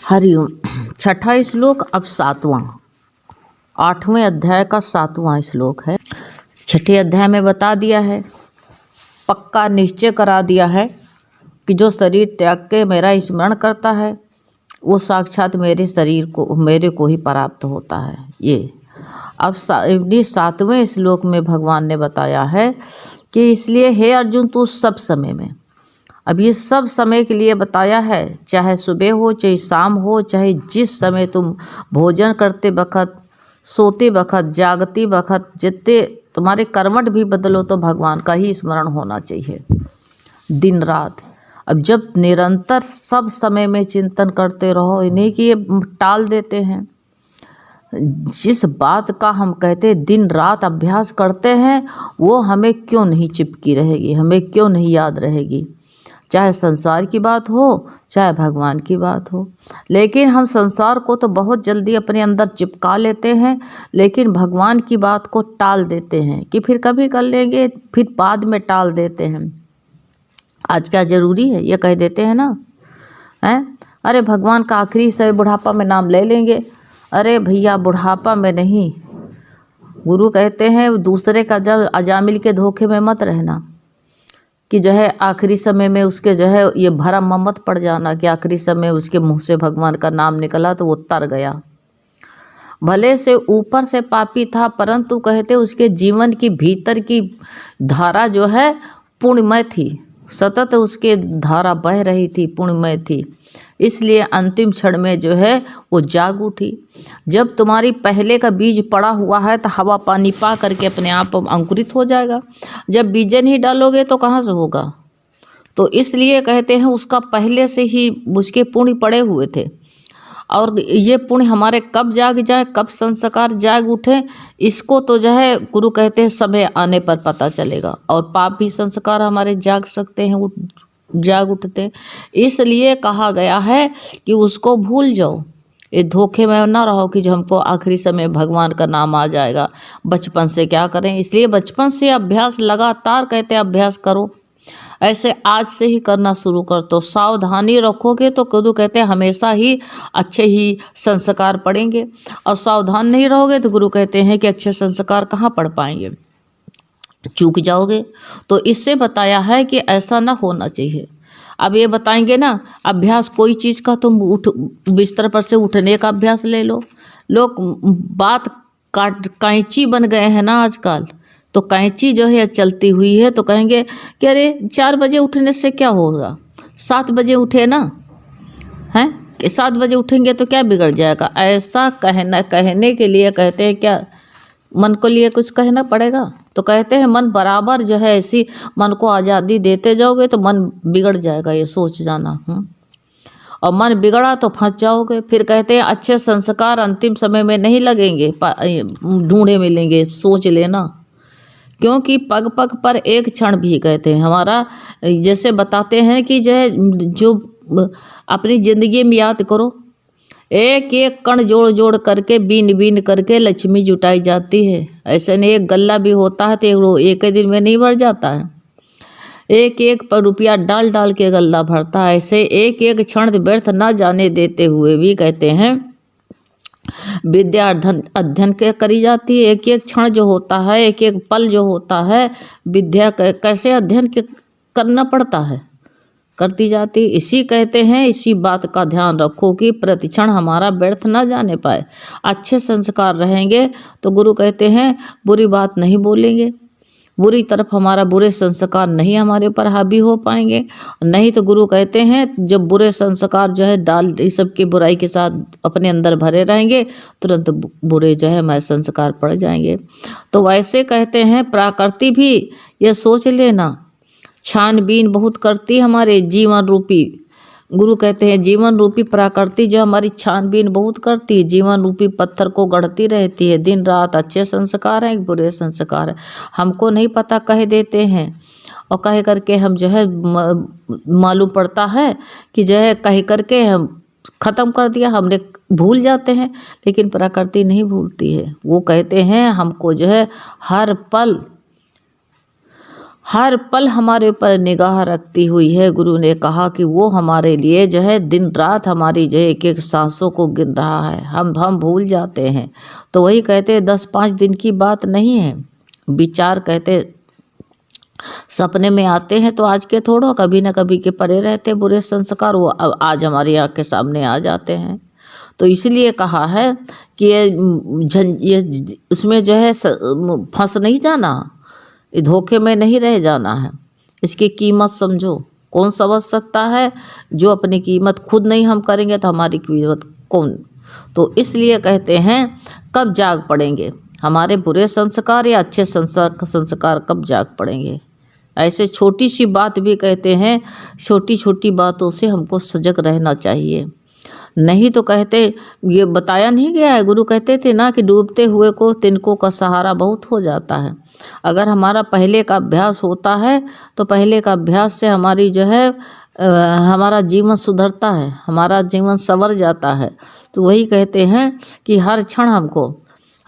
हरिओम। छठा श्लोक अब सातवां, 8वें अध्याय का 7वां श्लोक है। छठे अध्याय में बता दिया है, पक्का निश्चय करा दिया है कि जो शरीर त्याग के मेरा स्मरण करता है वो साक्षात मेरे को ही प्राप्त होता है। ये अब 7वें श्लोक में भगवान ने बताया है कि इसलिए हे अर्जुन तू सब समय में, अब ये सब समय के लिए बताया है, चाहे सुबह हो चाहे शाम हो, चाहे जिस समय तुम भोजन करते वक्त, सोते वक्त, जागती वक्त, जितने तुम्हारे कर्मठ भी बदलो तो भगवान का ही स्मरण होना चाहिए दिन रात। अब जब निरंतर सब समय में चिंतन करते रहो, इन्हीं की ये टाल देते हैं। जिस बात का हम कहते दिन रात अभ्यास करते हैं वो हमें क्यों नहीं चिपकी रहेगी, हमें क्यों नहीं याद रहेगी, चाहे संसार की बात हो चाहे भगवान की बात हो। लेकिन हम संसार को तो बहुत जल्दी अपने अंदर चिपका लेते हैं, लेकिन भगवान की बात को टाल देते हैं कि फिर कभी कर लेंगे, फिर बाद में टाल देते हैं। आज क्या ज़रूरी है ये कह देते हैं ना, हैं अरे भगवान का आखिरी समय बुढ़ापा में नाम ले लेंगे। अरे भैया बुढ़ापा में नहीं, गुरु कहते हैं दूसरे का जब अजामिल के धोखे में मत रहना कि जो है आखिरी समय में उसके जो है ये भरम मत पड़ जाना कि आखिरी समय उसके मुंह से भगवान का नाम निकला तो वो तर गया। भले से ऊपर से पापी था, परंतु कहते उसके जीवन की भीतर की धारा जो है पुण्यमय थी, सतत उसके धारा बह रही थी, पुण्यमय थी। इसलिए अंतिम क्षण में जो है वो जाग उठी। जब तुम्हारी पहले का बीज पड़ा हुआ है तो हवा पानी पा करके अपने आप अंकुरित हो जाएगा। जब बीज नहीं डालोगे तो कहाँ से होगा। तो इसलिए कहते हैं उसका पहले से ही उसके पुण्य पड़े हुए थे, और ये पुण्य हमारे कब जाग जाए, कब संस्कार जाग उठे, इसको तो जो है गुरु कहते हैं समय आने पर पता चलेगा। और पाप भी संस्कार हमारे जाग सकते हैं, जाग उठते। इसलिए कहा गया है कि उसको भूल जाओ, ये धोखे में ना रहो कि जो हमको आखिरी समय भगवान का नाम आ जाएगा। बचपन से क्या करें, इसलिए बचपन से अभ्यास लगातार कहते हैं अभ्यास करो, ऐसे आज से ही करना शुरू कर। तो सावधानी रखोगे तो गुरु कहते हैं हमेशा ही अच्छे ही संस्कार पड़ेंगे, और सावधान नहीं रहोगे तो गुरु कहते हैं कि अच्छे संस्कार कहाँ पढ़ पाएंगे, चूक जाओगे। तो इससे बताया है कि ऐसा ना होना चाहिए। अब ये बताएंगे ना अभ्यास कोई चीज़ का, तुम बिस्तर पर से उठने का अभ्यास ले लो। लोग बात कैंची बन गए हैं ना आजकल, तो कैंची जो है चलती हुई है तो कहेंगे कि अरे 4 बजे उठने से क्या होगा, 7 बजे उठे ना, हैं कि 7 बजे उठेंगे तो क्या बिगड़ जाएगा। ऐसा कहने के लिए कहते हैं क्या मन को लिए कुछ कहना पड़ेगा। तो कहते हैं मन बराबर जो है ऐसी मन को आज़ादी देते जाओगे तो मन बिगड़ जाएगा, ये सोच जाना। और मन बिगड़ा तो फंस जाओगे। फिर कहते हैं अच्छे संस्कार अंतिम समय में नहीं लगेंगे, ढूंढे मिलेंगे, सोच लेना। क्योंकि पग पग पर एक क्षण भी कहते हैं हमारा, जैसे बताते हैं कि जो अपनी ज़िंदगी में याद करो, एक एक कण जोड़ जोड़ करके बीन बीन करके लक्ष्मी जुटाई जाती है। ऐसे नहीं एक गल्ला भी होता है तो एक ही दिन में नहीं भर जाता है, एक एक पर रुपया डाल डाल के गल्ला भरता है। ऐसे एक एक क्षण व्यर्थ ना जाने देते हुए भी कहते हैं विद्या अध्ययन के करी जाती है। एक एक क्षण जो होता है, एक एक पल जो होता है, विद्या कैसे अध्ययन करना पड़ता है, करती जाती। इसी कहते हैं, इसी बात का ध्यान रखो कि प्रतिक्षण हमारा व्यर्थ ना जाने पाए। अच्छे संस्कार रहेंगे तो गुरु कहते हैं बुरी बात नहीं बोलेंगे, बुरी तरफ हमारा बुरे संस्कार नहीं हमारे ऊपर हावी हो पाएंगे। नहीं तो गुरु कहते हैं जब बुरे संस्कार जो है डाल इस सब की बुराई के साथ अपने अंदर भरे रहेंगे, तुरंत बुरे जो है हमारे संस्कार पड़ जाएंगे। तो वैसे कहते हैं प्रकृति भी ये सोच लेना छानबीन बहुत करती हमारे जीवन रूपी, गुरु कहते हैं जीवन रूपी प्रकृति जो हमारी छानबीन बहुत करती है, जीवन रूपी पत्थर को गढ़ती रहती है दिन रात। अच्छे संस्कार हैं बुरे संस्कार हैं, हमको नहीं पता कह देते हैं, और कह करके हम जो है मालूम पड़ता है कि जो है कह करके हम ख़त्म कर दिया, हमने भूल जाते हैं। लेकिन प्रकृति नहीं भूलती है, वो कहते हैं हमको जो है हर पल हर पल हमारे ऊपर निगाह रखती हुई है। गुरु ने कहा कि वो हमारे लिए जो है दिन रात हमारी जो है एक एक सांसों को गिन रहा है। हम भूल जाते हैं। तो वही कहते 10-5 दिन की बात नहीं है। विचार कहते सपने में आते हैं तो आज के थोड़ा, कभी ना कभी के पड़े रहते बुरे संस्कार, वो आज हमारी आँख के सामने आ जाते हैं। तो इसलिए कहा है कि ये उसमें जो है फंस नहीं जाना, धोखे में नहीं रह जाना है। इसकी कीमत समझो। कौन समझ सकता है? जो अपनी कीमत खुद नहीं हम करेंगे तो हमारी कीमत कौन। तो इसलिए कहते हैं कब जाग पड़ेंगे हमारे बुरे संस्कार या अच्छे संस्कार कब जाग पड़ेंगे। ऐसे छोटी सी बात भी कहते हैं, छोटी छोटी बातों से हमको सजग रहना चाहिए। नहीं तो कहते, ये बताया नहीं गया है, गुरु कहते थे ना कि डूबते हुए को तिनकों का सहारा बहुत हो जाता है। अगर हमारा पहले का अभ्यास होता है तो पहले का अभ्यास से हमारी जो है हमारा जीवन सुधरता है, हमारा जीवन संवर जाता है। तो वही कहते हैं कि हर क्षण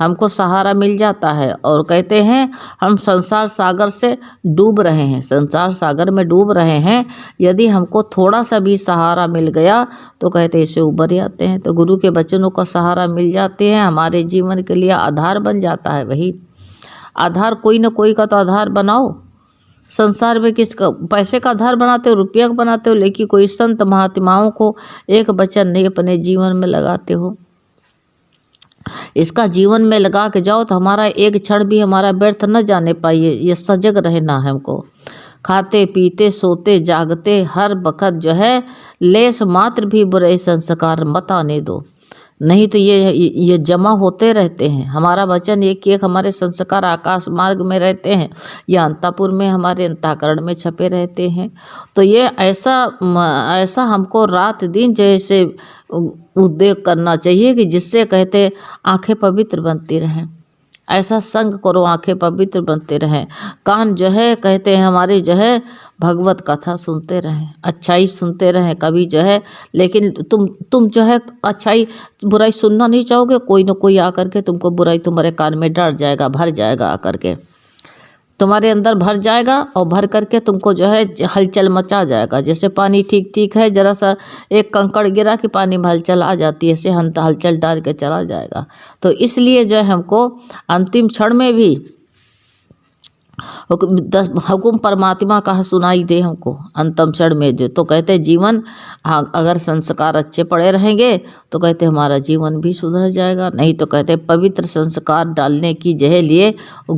हमको सहारा मिल जाता है। और कहते हैं हम संसार सागर से डूब रहे हैं, संसार सागर में डूब रहे हैं, यदि हमको थोड़ा सा भी सहारा मिल गया तो कहते इसे उबर जाते हैं। तो गुरु के वचनों का सहारा मिल जाते हैं, हमारे जीवन के लिए आधार बन जाता है। वही आधार कोई ना कोई का तो आधार बनाओ। संसार में किसका पैसे का आधार बनाते हो, रुपया का बनाते हो, लेकिन कोई संत महात्माओं को एक वचन नहीं अपने जीवन में लगाते हो। इसका जीवन में लगा के जाओ तो हमारा एक क्षण भी हमारा व्यर्थ न जाने पाइए। ये सजग रहना है हमको। खाते पीते सोते जागते हर वक्त जो है लेस मात्र भी बुरे संस्कार मत आने दो, नहीं तो ये जमा होते रहते हैं। हमारा वचन एक एक हमारे संस्कार आकाश मार्ग में रहते हैं या अंतःपुर में हमारे अंतःकरण में छपे रहते हैं। तो ये ऐसा हमको रात दिन जैसे उद्योग करना चाहिए कि जिससे कहते आंखें पवित्र बनती रहें। ऐसा संग करो आंखें पवित्र बनते रहें। कान जो है कहते हैं हमारे जो है भगवत कथा सुनते रहें, अच्छाई सुनते रहें कभी जो है। लेकिन तुम जो है अच्छाई बुराई सुनना नहीं चाहोगे, कोई ना कोई आकर के तुमको बुराई तुम्हारे कान में डर जाएगा, भर जाएगा, आकर के तुम्हारे अंदर भर जाएगा और भर करके तुमको जो है हलचल मचा जाएगा। जैसे पानी ठीक ठीक है, जरा सा एक कंकड़ गिरा कि पानी में हलचल आ जाती है, ऐसे हलचल डाल के चला जाएगा। तो इसलिए जो है हमको अंतिम क्षण में भी हुकुम परमात्मा का सुनाई दे हमको अंतिम क्षण में जो। तो कहते जीवन अगर संस्कार अच्छे पड़े रहेंगे तो कहते हमारा जीवन भी सुधर जाएगा। नहीं तो कहते पवित्र संस्कार डालने की जो है लिए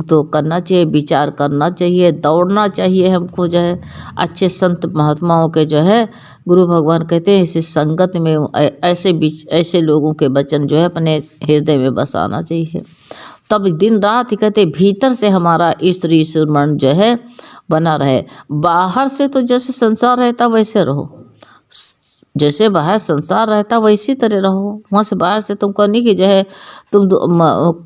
तो करना चाहिए, विचार करना चाहिए, दौड़ना चाहिए हमको जो है। अच्छे संत महात्माओं के जो है गुरु भगवान कहते हैं इसी संगत में ऐसे लोगों के वचन जो है अपने हृदय में बसाना चाहिए। तब दिन रात कहते भीतर से हमारा स्त्री सुमन जो है बना रहे। बाहर से तो जैसे संसार रहता वैसे रहो, जैसे बाहर संसार रहता वैसी तरह रहो। वहाँ से बाहर से तुमको नहीं कि जो है तुम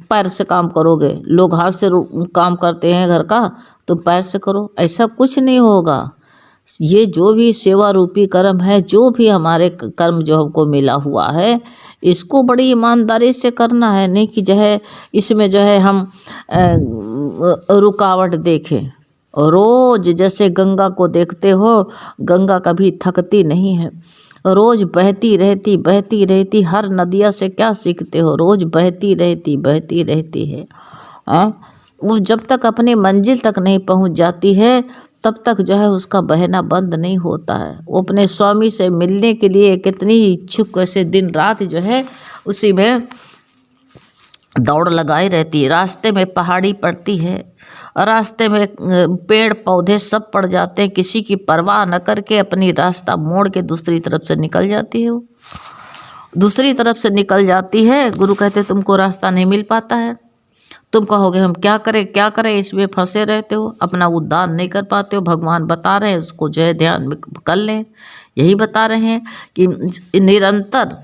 पैर से काम करोगे, लोग हाथ से काम करते हैं घर का, तुम पैर से करो, ऐसा कुछ नहीं होगा। ये जो भी सेवा रूपी कर्म है, जो भी हमारे कर्म जो हमको मिला हुआ है, इसको बड़ी ईमानदारी से करना है। नहीं कि जो है इसमें जो है हम रुकावट देखें। रोज जैसे गंगा को देखते हो, गंगा कभी थकती नहीं है, रोज बहती रहती। हर नदिया से क्या सीखते हो, रोज बहती रहती है। वो जब तक अपने मंजिल तक नहीं पहुंच जाती है तब तक जो है उसका बहना बंद नहीं होता है। वो अपने स्वामी से मिलने के लिए कितनी इच्छुक ऐसे दिन रात जो है उसी में दौड़ लगाई रहती है। रास्ते में पहाड़ी पड़ती है, रास्ते में पेड़ पौधे सब पड़ जाते हैं, किसी की परवाह न करके अपनी रास्ता मोड़ के दूसरी तरफ से निकल जाती है। वो दूसरी तरफ से निकल जाती है। गुरु कहते तुमको रास्ता नहीं मिल पाता है, तुम कहोगे हम क्या करें, इसमें फंसे रहते हो, अपना उद्धार नहीं कर पाते हो। भगवान बता रहे हैं उसको जो है ध्यान में कर लें। यही बता रहे हैं कि निरंतर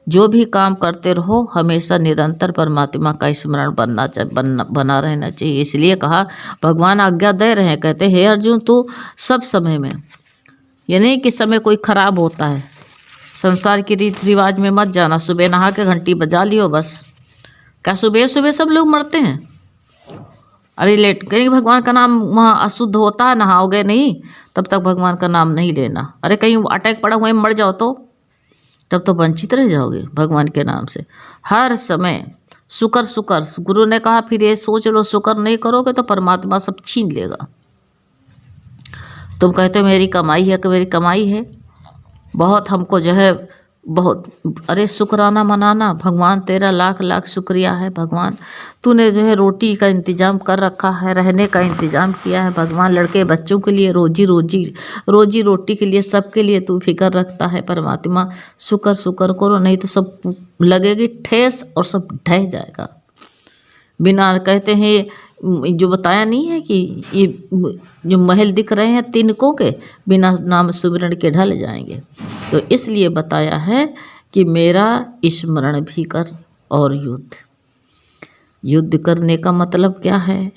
जो भी काम करते रहो, हमेशा निरंतर परमात्मा का स्मरण बना रहना चाहिए। इसलिए कहा भगवान आज्ञा दे रहे हैं, कहते हे अर्जुन तू सब समय में, ये नहीं कि समय कोई खराब होता है, संसार की रीति रिवाज में मत जाना। सुबह नहा के घंटी बजा लियो बस। क्या सुबह सुबह सब लोग मरते हैं? अरे लेट कहीं भगवान का नाम वहाँ अशुद्ध होता है, नहाओगे नहीं तब तक भगवान का नाम नहीं लेना। अरे कहीं अटैक पड़ा हुआ मर जाओ तो तब तो वंचित रह जाओगे भगवान के नाम से। हर समय शुक्र शुक्र, गुरु ने कहा फिर ये सोच लो शुक्र नहीं करोगे तो परमात्मा सब छीन लेगा। तुम कहते हो मेरी कमाई है कि मेरी कमाई है बहुत, हमको जो है बहुत, अरे शुक्राना मनाना, भगवान तेरा लाख लाख शुक्रिया है भगवान, तूने जो है रोटी का इंतज़ाम कर रखा है, रहने का इंतज़ाम किया है भगवान, लड़के बच्चों के लिए रोजी रोटी के लिए, सबके लिए तू फिक्र रखता है परमात्मा। शुक्र शुक्र करो, नहीं तो सब लगेगी ठेस और सब ढह जाएगा। बिना कहते हैं जो बताया नहीं है कि ये जो महल दिख रहे हैं तिनकों के, बिना नाम सुमिरन के ढल जाएंगे। तो इसलिए बताया है कि मेरा स्मरण भी कर। और युद्ध करने का मतलब क्या है?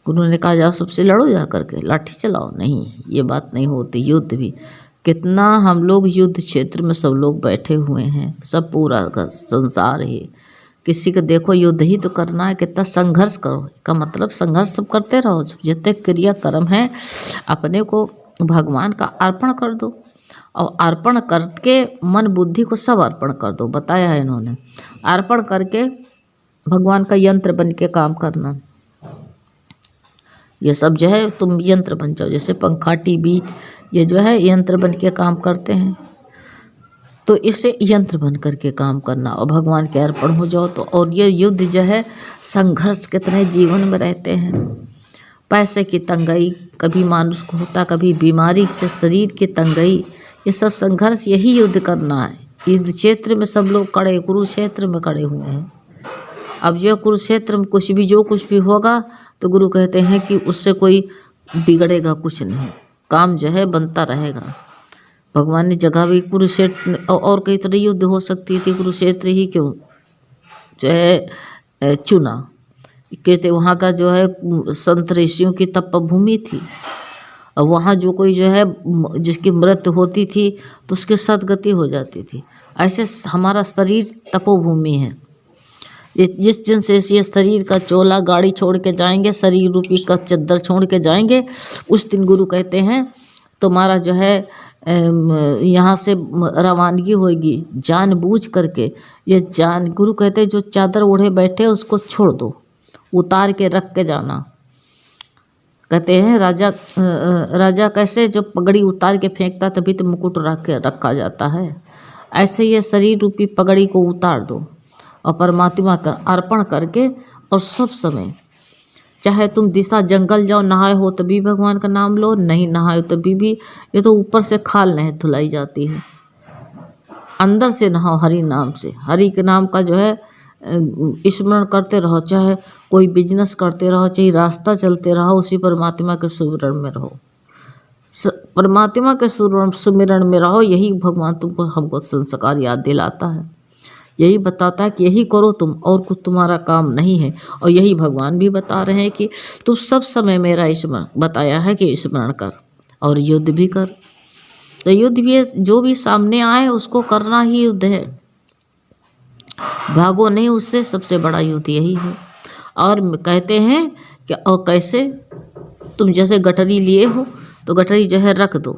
गुरु ने कहा जाओ सबसे लड़ो जा करके, लाठी चलाओ, नहीं ये बात नहीं होती। युद्ध भी कितना, हम लोग युद्ध क्षेत्र में सब लोग बैठे हुए हैं, सब पूरा संसार है, किसी को देखो युद्ध ही तो करना है। कितना संघर्ष करो का मतलब संघर्ष सब करते रहो, जितने क्रिया कर्म है अपने को भगवान का अर्पण कर दो, और अर्पण करके मन बुद्धि को सब अर्पण कर दो। बताया है इन्होंने, अर्पण करके भगवान का यंत्र बन के काम करना। ये सब जो है तुम यंत्र बन जाओ, जैसे पंखा टीवी ये जो है यंत्र बन के काम करते हैं, तो इससे यंत्र बन करके काम करना और भगवान के अर्पण हो जाओ तो। और ये युद्ध जो है, संघर्ष कितने जीवन में रहते हैं। पैसे की तंगाई कभी मानुष को होता, कभी बीमारी से शरीर की तंगाई, ये सब संघर्ष, यही युद्ध करना है। युद्ध क्षेत्र में सब लोग खड़े, कुरुक्षेत्र में खड़े हुए हैं। अब जो कुरुक्षेत्र में कुछ भी जो कुछ भी होगा तो गुरु कहते हैं कि उससे कोई बिगड़ेगा कुछ नहीं, काम जो है बनता रहेगा। भगवान ने जगह भी कुरुक्षेत्र, और कई तरह युद्ध हो सकती थी, कुरुक्षेत्र ही क्यों जो है चुना। कहते वहाँ का जो है संत ऋषियों की तपभूमि थी, और वहाँ जो कोई जो है जिसकी मृत्यु होती थी तो उसकी सदगति हो जाती थी। ऐसे हमारा शरीर तपोभूमि है। जिस दिन से ये शरीर का चोला गाड़ी छोड़ के जाएंगे, शरीर रूपी का चद्दर छोड़ के जाएंगे, उस दिन गुरु कहते हैं तुम्हारा जो है यहाँ से रवानगी होगी जानबूझ करके। ये जान, गुरु कहते हैं जो चादर ओढ़े बैठे उसको छोड़ दो, उतार के रख के जाना। कहते हैं राजा कैसे जो पगड़ी उतार के फेंकता तभी तो मुकुट रख के रखा जाता है, ऐसे ये शरीर रूपी पगड़ी को उतार दो और परमात्मा का अर्पण करके। और सब समय चाहे तुम दिशा जंगल जाओ, नहाए हो तभी भगवान का नाम लो, नहीं नहाए हो तभी भी। ये तो ऊपर से खाल नहीं धुलाई जाती है, अंदर से नहाओ हरि नाम से। हरि के नाम का जो है स्मरण करते रहो, चाहे कोई बिजनेस करते रहो, चाहे रास्ता चलते रहो, उसी परमात्मा के सुमिरन में रहो, परमात्मा के सुमिरन में रहो। यही भगवान तुमको हमको संस्कार याद दिलाता है, यही बताता है कि यही करो तुम, और कुछ तुम्हारा काम नहीं है। और यही भगवान भी बता रहे हैं कि तुम सब समय मेरा स्मरण, बताया है कि स्मरण कर और युद्ध भी कर। तो युद्ध भी जो भी सामने आए उसको करना ही युद्ध है, भागो नहीं उससे, सबसे बड़ा युद्ध यही है। और कहते हैं कि और कैसे, तुम जैसे गठरी लिए हो तो गठरी जो है रख दो,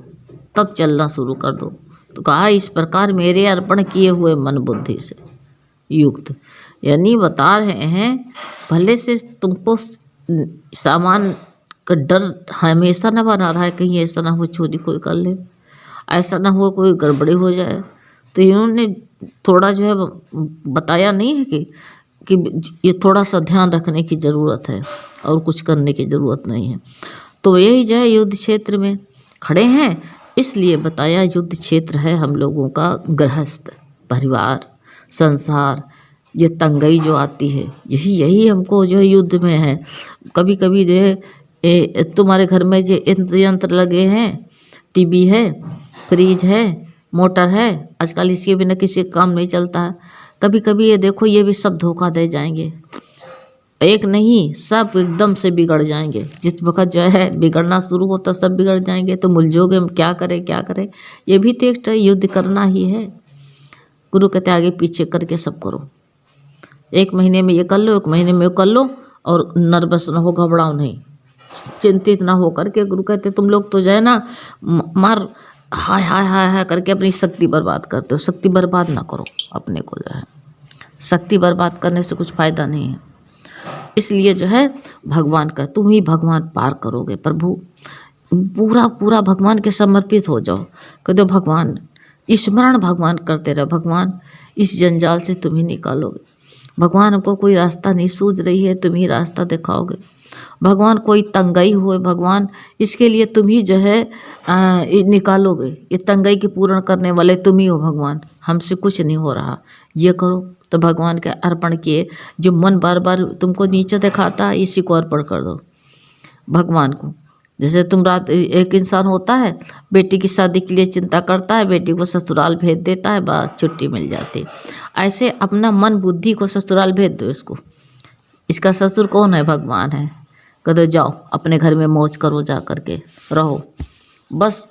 तब चलना शुरू कर दो। तो कहा इस प्रकार मेरे अर्पण किए हुए मन बुद्धि से युक्त, यानी बता रहे हैं भले से तुमको सामान का डर हमेशा न बना रहा है, कहीं ऐसा ना हो चोरी कोई कर ले, ऐसा ना हो कोई गड़बड़ी हो जाए। तो इन्होंने थोड़ा जो है बताया नहीं है कि ये थोड़ा सा ध्यान रखने की ज़रूरत है और कुछ करने की ज़रूरत नहीं है। तो यही जो है युद्ध क्षेत्र में खड़े हैं, इसलिए बताया युद्ध क्षेत्र है हम लोगों का गृहस्थ परिवार संसार। ये तंगई जो आती है यही हमको जो है युद्ध में है। कभी कभी जो है तुम्हारे घर में जो यंत्र लगे हैं, टीवी है, फ्रिज है, मोटर है, आजकल इसके बिना किसी का काम नहीं चलता है। कभी कभी ये देखो ये भी सब धोखा दे जाएंगे, एक नहीं सब एकदम से बिगड़ जाएंगे। जिस वक्त जो है बिगड़ना शुरू होता सब बिगड़ जाएंगे, तो मुलझोगे हम क्या करें। ये भी तो एक युद्ध करना ही है। गुरु कहते आगे पीछे करके सब करो, एक महीने में ये कर लो, एक महीने में वो कर लो, और नर्वस ना हो, घबराओ नहीं, चिंतित ना हो करके। गुरु कहते तुम लोग तो जो है ना मार हाय हाय हाय हाय करके अपनी शक्ति बर्बाद करते हो। शक्ति बर्बाद ना करो अपने को, जो है शक्ति बर्बाद करने से कुछ फ़ायदा नहीं है। इसलिए जो है भगवान का, तुम ही भगवान पार करोगे। प्रभु पूरा पूरा भगवान के समर्पित हो जाओ। कह दो भगवान, स्मरण भगवान करते रहो, भगवान इस जंजाल से तुम ही निकालोगे। भगवान हमको कोई रास्ता नहीं सूझ रही है, तुम ही रास्ता दिखाओगे। भगवान कोई तंगई हुए, भगवान इसके लिए तुम ही जो है निकालोगे। ये तंगई के पूर्ण करने वाले तुम ही हो भगवान, हमसे कुछ नहीं हो रहा, ये करो। तो भगवान के अर्पण किए। जो मन बार बार तुमको नीचे दिखाता है, इसी को अर्पण कर दो भगवान को। जैसे तुम रात, एक इंसान होता है बेटी की शादी के लिए चिंता करता है, बेटी को ससुराल भेज देता है, बस छुट्टी मिल जाती। ऐसे अपना मन बुद्धि को ससुराल भेज दो इसको। इसका ससुर कौन है? भगवान है। कह दो जाओ अपने घर में मौज करो, जा करके रहो। बस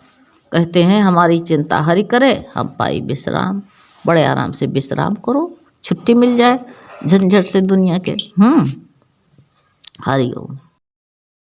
कहते हैं हमारी चिंता हरि करे, हम पाई विश्राम। बड़े आराम से विश्राम करो, छुट्टी मिल जाए झंझट से दुनिया के। हरि ओम।